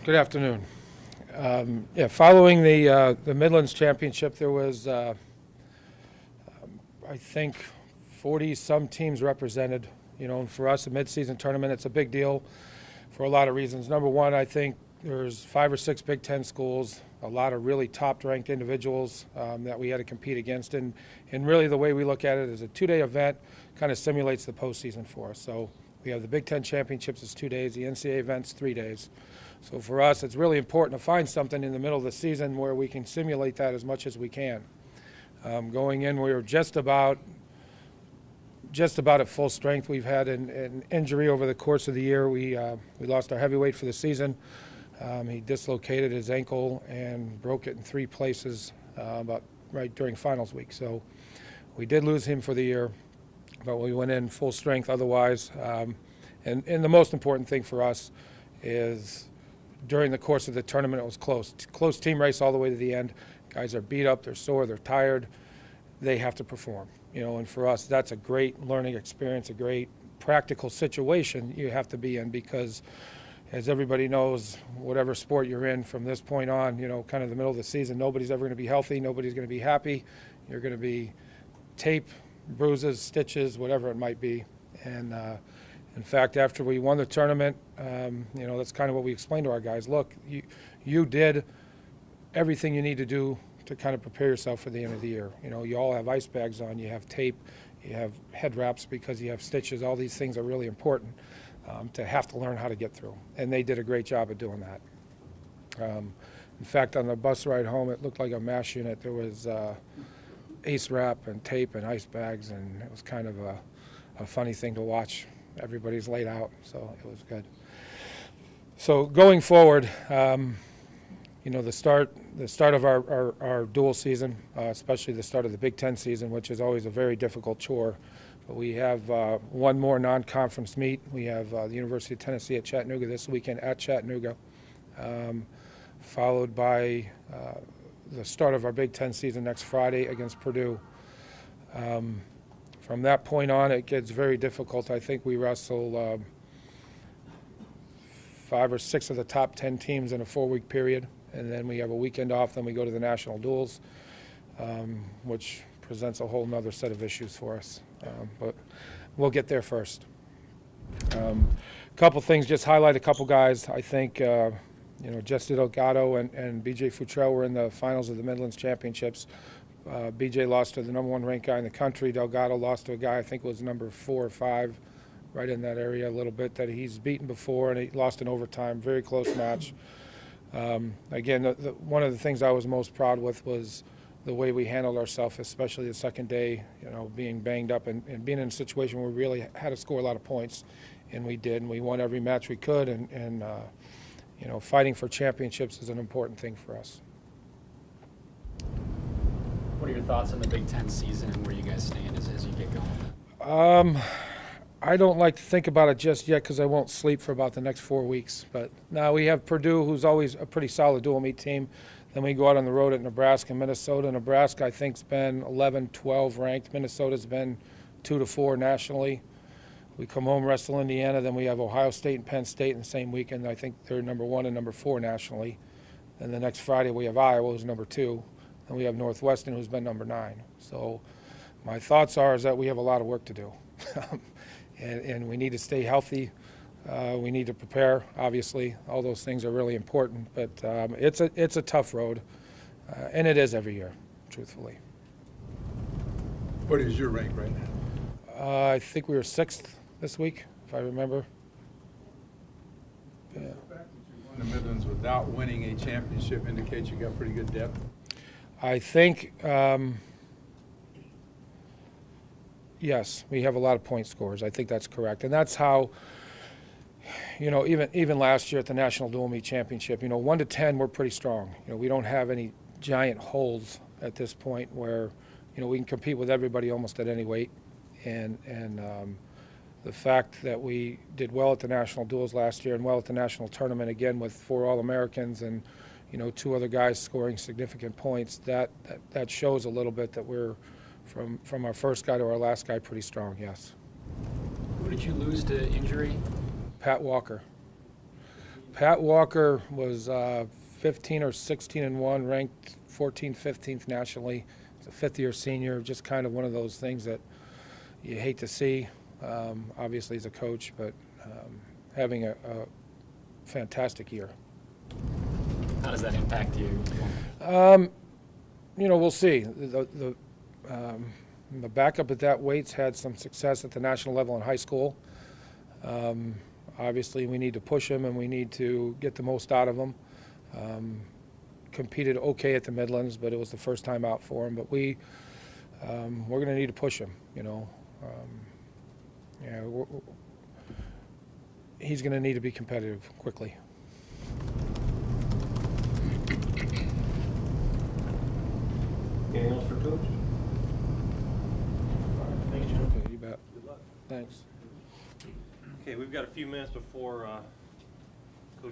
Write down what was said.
Good afternoon. Yeah, following the Midlands Championship, there was, I think, 40-some teams represented. You know, and for us, a midseason tournament, it's a big deal for a lot of reasons. Number one, I think there's 5 or 6 Big Ten schools, a lot of really top-ranked individuals that we had to compete against. And really the way we look at it is a 2-day event kind of simulates the postseason for us. So we have the Big Ten Championships is 2 days, the NCAA event's 3 days. So for us, it's really important to find something in the middle of the season where we can simulate that as much as we can. Going in, we were just about at full strength. We've had an injury over the course of the year. We lost our heavyweight for the season. He dislocated his ankle and broke it in 3 places about right during finals week. So we did lose him for the year, but we went in full strength otherwise. And the most important thing for us is during the course of the tournament, it was close. Close team race all the way to the end. Guys are beat up, they're sore, they're tired. They have to perform. You know, and for us, that's a great learning experience, a great practical situation you have to be in because, as everybody knows, whatever sport you're in from this point on, you know, kind of the middle of the season, nobody's ever going to be healthy, nobody's going to be happy. You're going to be tape, bruises, stitches, whatever it might be. And in fact, after we won the tournament, you know, that's kind of what we explained to our guys. Look, you did everything you need to do to kind of prepare yourself for the end of the year. You know, you all have ice bags on, you have tape, you have head wraps because you have stitches. All these things are really important to have to learn how to get through. And they did a great job of doing that. In fact, on the bus ride home, it looked like a MASH unit. There was ace wrap and tape and ice bags, and it was kind of a funny thing to watch. Everybody's laid out, so it was good. So going forward, you know, the start of our dual season, especially the start of the Big Ten season, which is always a very difficult chore. But we have one more non-conference meet. We have the University of Tennessee at Chattanooga this weekend at Chattanooga, followed by the start of our Big Ten season next Friday against Purdue. From that point on, it gets very difficult. I think we wrestle 5 or 6 of the top 10 teams in a 4-week period, and then we have a weekend off. Then we go to the national duels, which presents a whole nother set of issues for us. But we'll get there first. A couple things, just highlight a couple guys. I think you know, Jesse Delgado and BJ Futrell were in the finals of the Midlands Championships. BJ lost to the #1 ranked guy in the country. Delgado lost to a guy I think was number 4 or 5, right in that area a little bit, that he's beaten before, and he lost in overtime. Very close match. Again, one of the things I was most proud with was the way we handled ourselves, especially the second day, you know, being banged up and being in a situation where we really had to score a lot of points, and we did, and we won every match we could, and you know, fighting for championships is an important thing for us. What are your thoughts on the Big Ten season and where you guys stand as you get going? I don't like to think about it just yet because I won't sleep for about the next 4 weeks. But now we have Purdue, who's always a pretty solid dual meet team. Then we go out on the road at Nebraska and Minnesota. Nebraska, I think, has been 11, 12 ranked. Minnesota's been 2 to 4 nationally. We come home, wrestle Indiana. Then we have Ohio State and Penn State in the same weekend. I think they're #1 and #4 nationally. And the next Friday we have Iowa, who's #2. And we have Northwestern, who's been #9. So my thoughts are is that we have a lot of work to do. and we need to stay healthy. We need to prepare, obviously. All those things are really important. But it's a tough road, and it is every year, truthfully. What is your rank right now? I think we were 6th this week, if I remember. Yeah. The fact that you won the Midlands without winning a championship indicates you got pretty good depth. I think, yes, we have a lot of point scorers. I think that's correct. And that's how, you know, even last year at the National Dual Meet Championship, you know, 1 to 10, we're pretty strong. You know, we don't have any giant holes at this point where, you know, we can compete with everybody almost at any weight. And the fact that we did well at the national duels last year and well at the national tournament again with 4 All-Americans and, you know, 2 other guys scoring significant points, that shows a little bit that we're, from our first guy to our last guy, pretty strong, yes. Who did you lose to injury? Pat Walker. Pat Walker was 15 or 16-1, ranked 14th, 15th nationally. He's a fifth-year senior, just kind of one of those things that you hate to see. Obviously, he's a coach, but having a fantastic year. How does that impact you? You know, we'll see. The backup at that weight's had some success at the national level in high school. Obviously, we need to push him, and we need to get the most out of him. Competed okay at the Midlands, but it was the first time out for him. But we're going to need to push him. You know, yeah, he's going to need to be competitive quickly. Anything else for Coach? Thanks, Jim. Okay, you bet. Good luck. Thanks. Okay, we've got a few minutes before